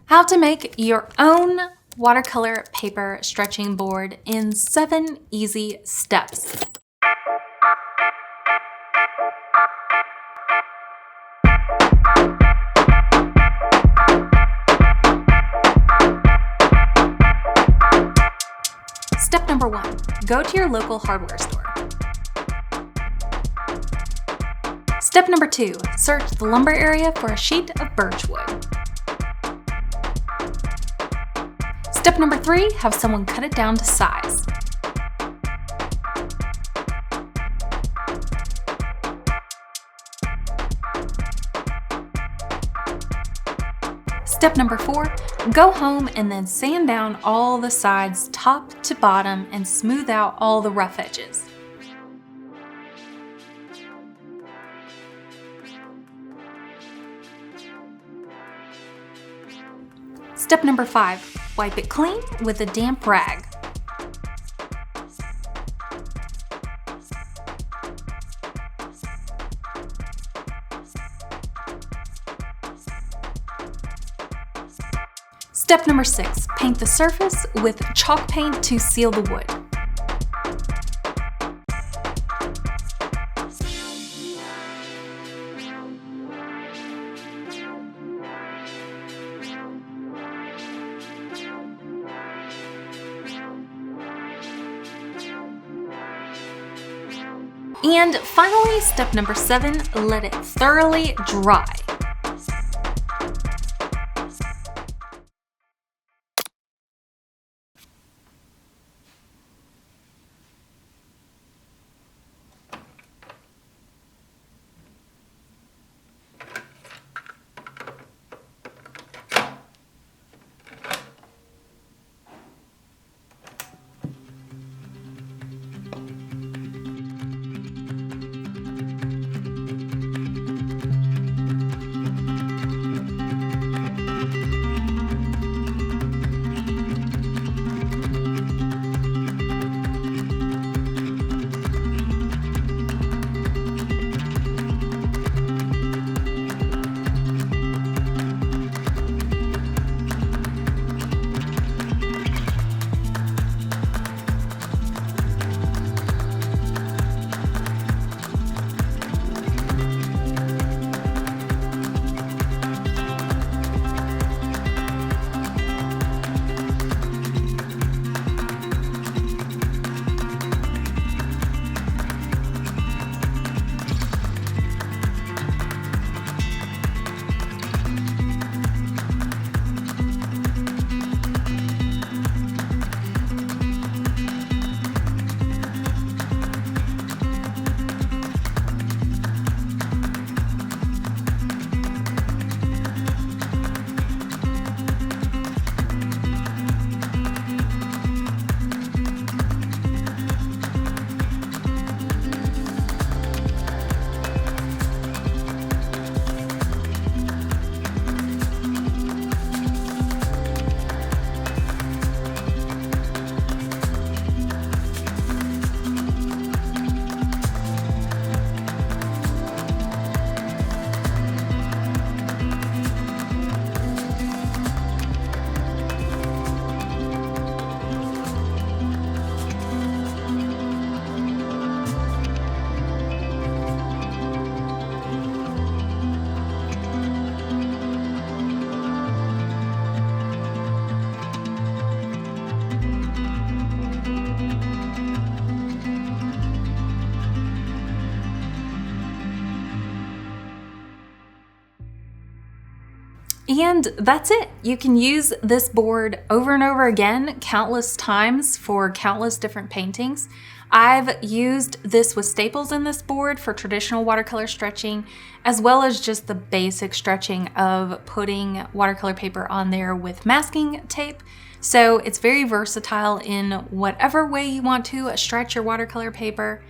How to make your own watercolor paper stretching board in 7 easy steps. Step number 1, go to your local hardware store. Step number 2, search the lumber area for a sheet of birch wood. Step number 3, have someone cut it down to size. Step number 4, go home and then sand down all the sides top to bottom and smooth out all the rough edges. Step number 5, wipe it clean with a damp rag. Step number 6, paint the surface with chalk paint to seal the wood. And finally, step number 7, let it thoroughly dry. And that's it. You can use this board over and over again, countless times for countless different paintings. I've used this with staples in this board for traditional watercolor stretching, as well as just the basic stretching of putting watercolor paper on there with masking tape. So it's very versatile in whatever way you want to stretch your watercolor paper.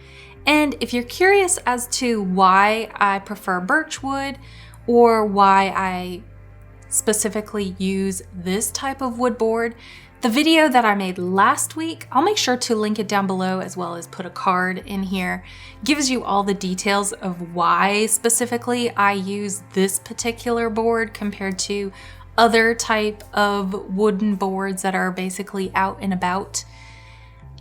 And if you're curious as to why I prefer birch wood or why I specifically use this type of wood board, the video that I made last week, I'll make sure to link it down below as well as put a card in here, gives you all the details of why specifically I use this particular board compared to other type of wooden boards that are basically out and about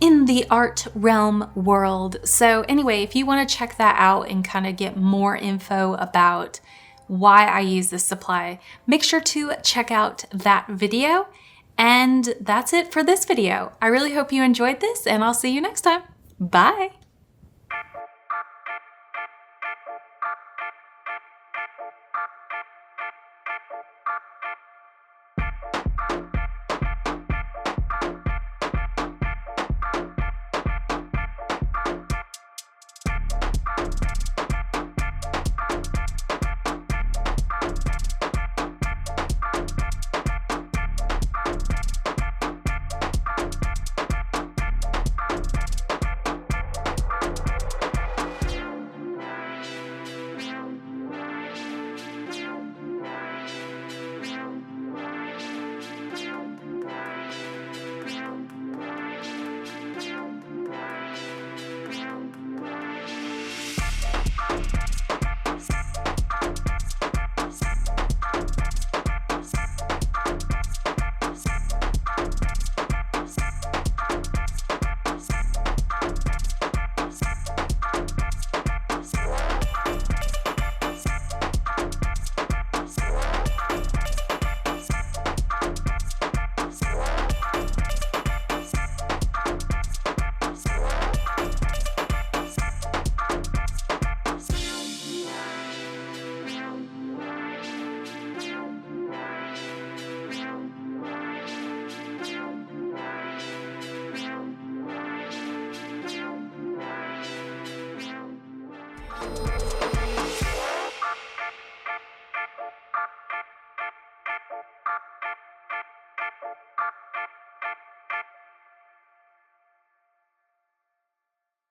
in the art realm world. So anyway, if you want to check that out and kind of get more info about why I use this supply, make sure to check out that video. And that's it for this video. I really hope you enjoyed this, and I'll see you next time. Bye.